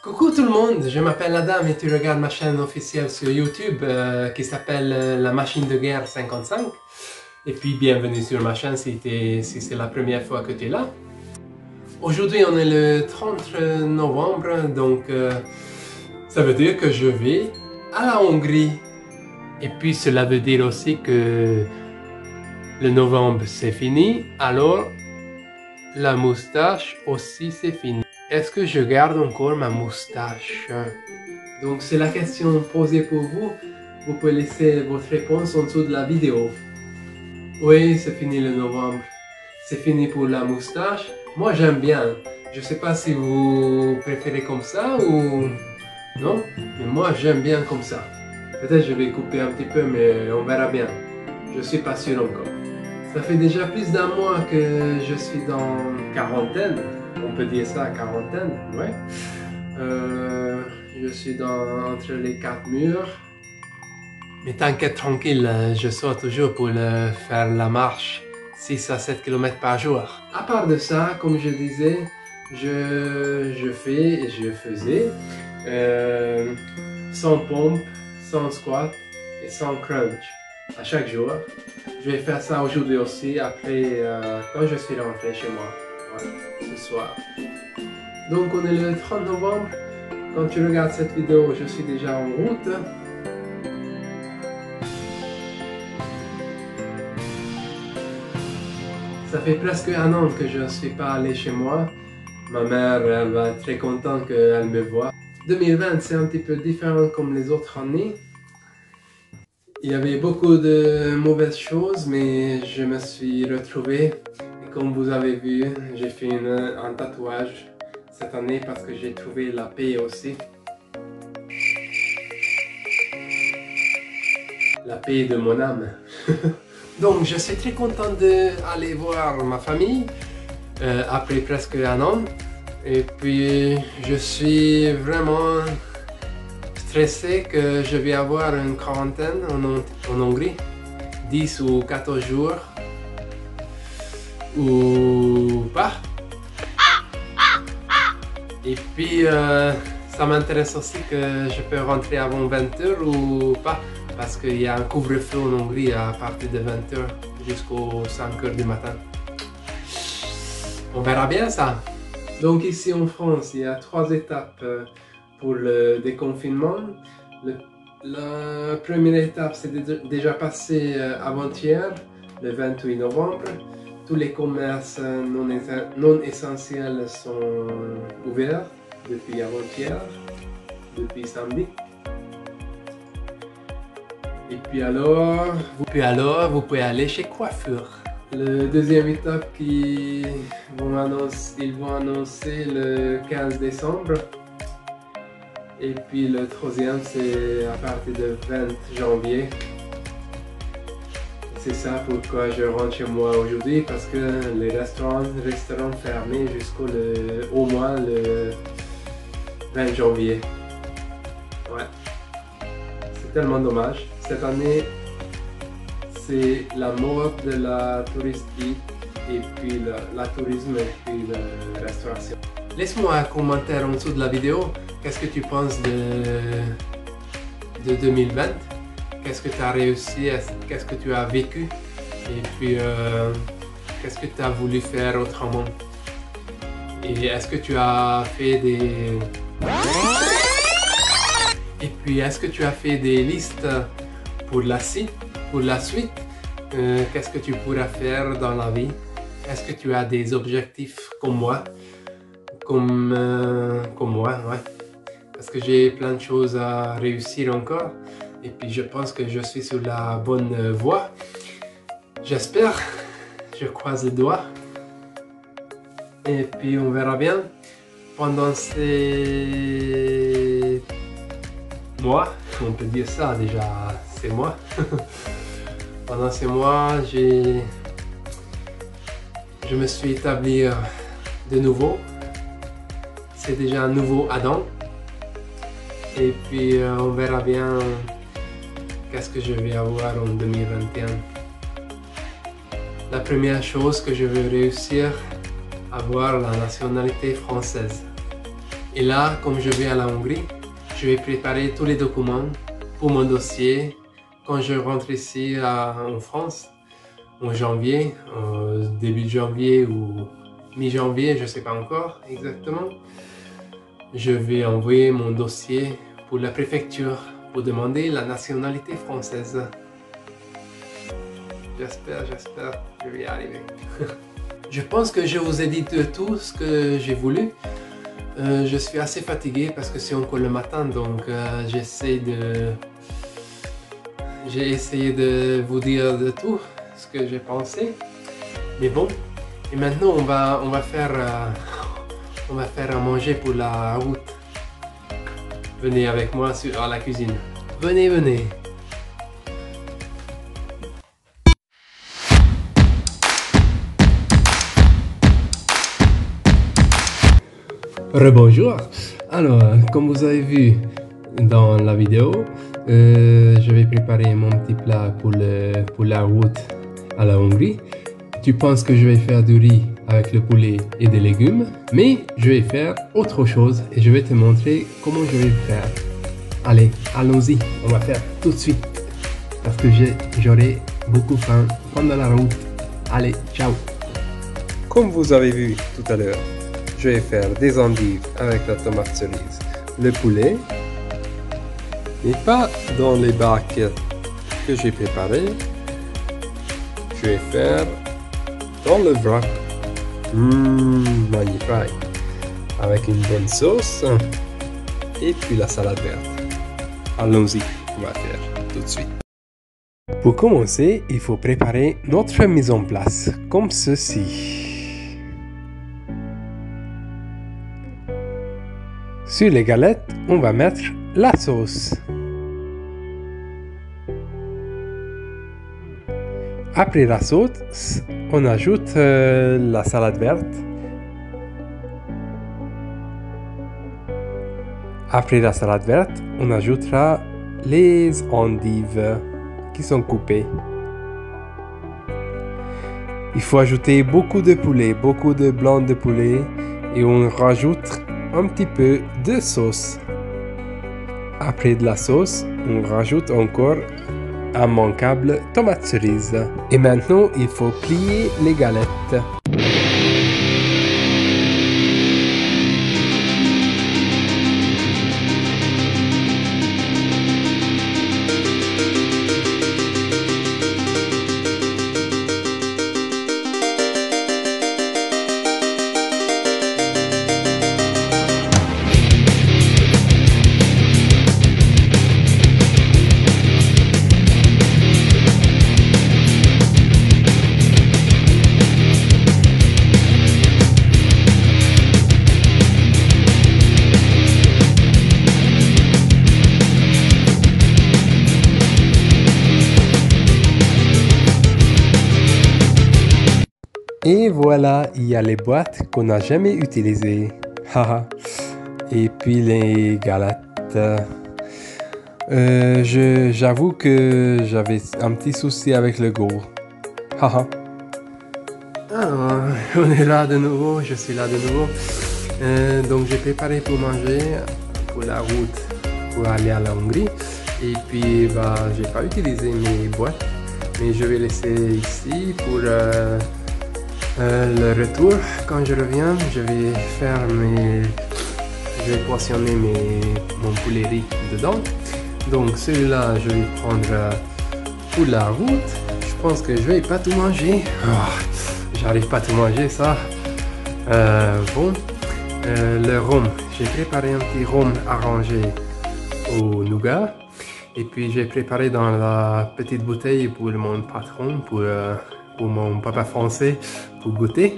Coucou tout le monde, je m'appelle Adam et tu regardes ma chaîne officielle sur YouTube qui s'appelle La Machine de Guerre 55. Et puis bienvenue sur ma chaîne si c'est la première fois que tu es là. Aujourd'hui on est le 30 novembre, donc ça veut dire que je vais à la Hongrie. Et puis cela veut dire aussi que le novembre c'est fini, alors la moustache aussi c'est fini. Est-ce que je garde encore ma moustache? Donc c'est la question posée pour vous. Vous pouvez laisser votre réponse en dessous de la vidéo. Oui, c'est fini le novembre. C'est fini pour la moustache. Moi j'aime bien. Je sais pas si vous préférez comme ça ou non, mais moi j'aime bien comme ça. Peut-être je vais couper un petit peu, mais on verra bien. Je suis pas sûr encore. Ça fait déjà plus d'un mois que je suis dans quarantaine. On peut dire ça, quarantaine, ouais. Je suis entre les quatre murs. Mais t'inquiète tranquille, je sors toujours pour faire la marche 6 à 7 km par jour. À part de ça, comme je disais, je faisais sans pompe, sans squat et sans crunch à chaque jour. Je vais faire ça aujourd'hui aussi, après quand je suis rentré chez moi. Ce soir. Donc on est le 30 novembre. Quand tu regardes cette vidéo, je suis déjà en route. Ça fait presque un an que je ne suis pas allé chez moi. Ma mère, elle va être très contente qu'elle me voie. 2020, c'est un petit peu différent comme les autres années. Il y avait beaucoup de mauvaises choses, mais je me suis retrouvé. Comme vous avez vu, j'ai fait un tatouage cette année parce que j'ai trouvé la paix aussi. La paix de mon âme. Donc je suis très content d'aller voir ma famille après presque un an. Et puis je suis vraiment stressé que je vais avoir une quarantaine en Hongrie. 10 ou 14 jours. Ou pas. Et puis ça m'intéresse aussi que je peux rentrer avant 20h ou pas, parce qu'il y a un couvre-feu en Hongrie à partir de 20h jusqu'aux 5h du matin. On verra bien ça. Donc ici en France, il y a 3 étapes pour le déconfinement. La première étape c'est déjà passé avant-hier, le 28 novembre. Tous les commerces non essentiels sont ouverts depuis avant-hier, depuis samedi. Et puis alors, vous pouvez aller chez coiffure. La deuxième étape ils vont annoncer le 15 décembre. Et puis le troisième c'est à partir du 20 janvier. C'est ça pourquoi je rentre chez moi aujourd'hui, parce que les restaurants resteront fermés jusqu'au au moins le 20 janvier. Ouais. C'est tellement dommage. Cette année, c'est la mode de la touristique et puis la tourisme et puis la restauration. Laisse-moi un commentaire en dessous de la vidéo. Qu'est-ce que tu penses de 2020? Qu'est-ce que tu as réussi, qu'est-ce que tu as vécu et puis qu'est-ce que tu as voulu faire autrement. Et est-ce que tu as fait des... Et puis est-ce que tu as fait des listes pour la suite? Qu'est-ce que tu pourras faire dans la vie? Est-ce que tu as des objectifs comme moi? Comme moi, ouais. Parce que j'ai plein de choses à réussir encore. Et puis je pense que je suis sur la bonne voie. J'espère. Je croise les doigts. Et puis on verra bien. Pendant ces mois, on peut dire ça déjà, c'est moi. Pendant ces mois, je me suis établi de nouveau. C'est déjà un nouveau Adam. Et puis on verra bien qu'est-ce que je vais avoir en 2021. La première chose que je veux réussir, avoir la nationalité française. Et là, comme je vais à la Hongrie, je vais préparer tous les documents pour mon dossier quand je rentre ici en France, en janvier, début janvier ou mi-janvier, je ne sais pas encore exactement. Je vais envoyer mon dossier pour la préfecture pour demander la nationalité française. J'espère, je vais y arriver. Je pense que je vous ai dit de tout ce que j'ai voulu. Je suis assez fatigué parce que c'est encore le matin, donc j'ai essayé de vous dire de tout ce que j'ai pensé. Mais bon, et maintenant on va faire à manger pour la route. Venez avec moi à la cuisine. Venez, venez. Rebonjour. Alors, comme vous avez vu dans la vidéo, je vais préparer mon petit plat pour la route à la Hongrie. Tu penses que je vais faire du riz avec le poulet et des légumes, mais je vais faire autre chose et je vais te montrer comment je vais faire. Allez, allons-y, on va faire tout de suite parce que j'aurai beaucoup faim pendant la route. Allez, ciao. Comme vous avez vu tout à l'heure, je vais faire des endives avec la tomate cerise, le poulet, mais pas dans les bacs que j'ai préparés. Je vais faire dans le vrac. Magnifique. Avec une bonne sauce et puis la salade verte. Allons-y, on va faire tout de suite. Pour commencer, il faut préparer notre mise en place, comme ceci. Sur les galettes, on va mettre la sauce. Après la sauce, on ajoute la salade verte. Après la salade verte, on ajoutera les endives qui sont coupées. Il faut ajouter beaucoup de poulet, beaucoup de blanc de poulet et on rajoute un petit peu de sauce. Après de la sauce, on rajoute encore immanquable tomate cerise. Et maintenant, il faut plier les galettes. Et voilà, il y a les boîtes qu'on n'a jamais utilisées. Et puis les galettes. J'avoue que j'avais un petit souci avec le goût. Alors, on est là de nouveau, je suis là de nouveau. Donc j'ai préparé pour manger pour la route pour aller à la Hongrie. Et puis j'ai pas utilisé mes boîtes, mais je vais laisser ici pour le retour. Quand je reviens, je vais poissonner mon poulet riz dedans. Donc celui-là, je vais prendre pour la route. Je pense que je vais pas tout manger. J'arrive pas à tout manger ça. Le rhum, j'ai préparé un petit rhum arrangé au nougat. Et puis j'ai préparé dans la petite bouteille pour mon patron, pour mon papa français, pour goûter.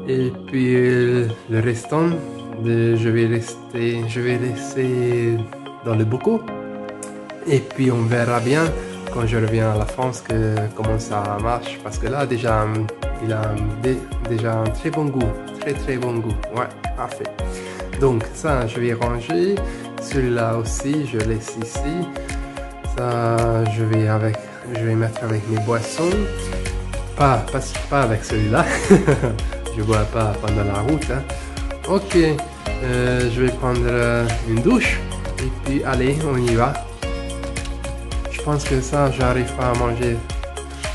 Et puis le restant, je vais laisser dans le bocaux. Et puis on verra bien quand je reviens à la France comment ça marche. Parce que là déjà, il a déjà un très bon goût. Très bon goût. Ouais, parfait. Donc ça, je vais ranger. Celui-là aussi, je laisse ici. Ça, je vais mettre avec mes boissons. Pas avec celui-là. Je bois pas pendant la route. Hein. Ok, je vais prendre une douche et puis allez, on y va. Je pense que ça, j'arrive pas à manger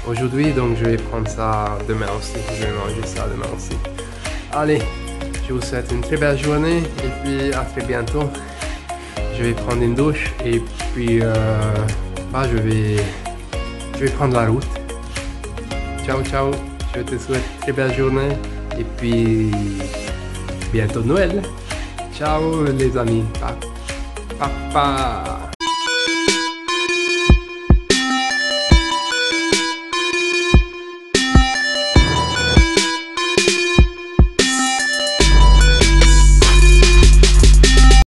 aujourd'hui, donc je vais prendre ça demain aussi. Je vais manger ça demain aussi. Allez, je vous souhaite une très belle journée et puis à très bientôt. Je vais prendre une douche et puis je vais prendre la route. Ciao, ciao. Je te souhaite une très belle journée et puis bientôt Noël. Ciao les amis. Papa.